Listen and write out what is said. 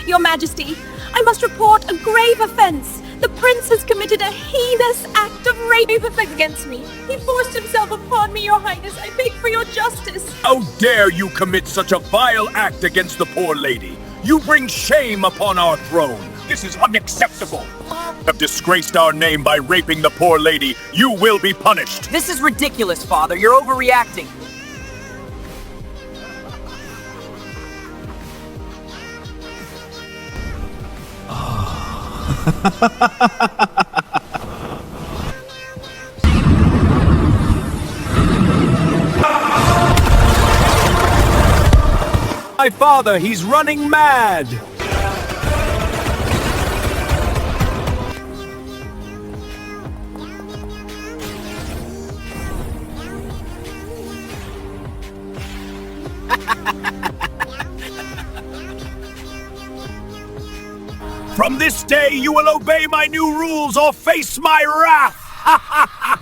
Your Majesty, I must report a grave offense. The prince has committed a heinous act of rape against me. He forced himself upon me, Your Highness. I beg for your justice. How dare you commit such a vile act against the poor lady? You bring shame upon our throne. This is unacceptable. You have disgraced our name by raping the poor lady. You will be punished. This is ridiculous, Father. You're overreacting. My father, he's running mad. From this day, you will obey my new rules or face my wrath!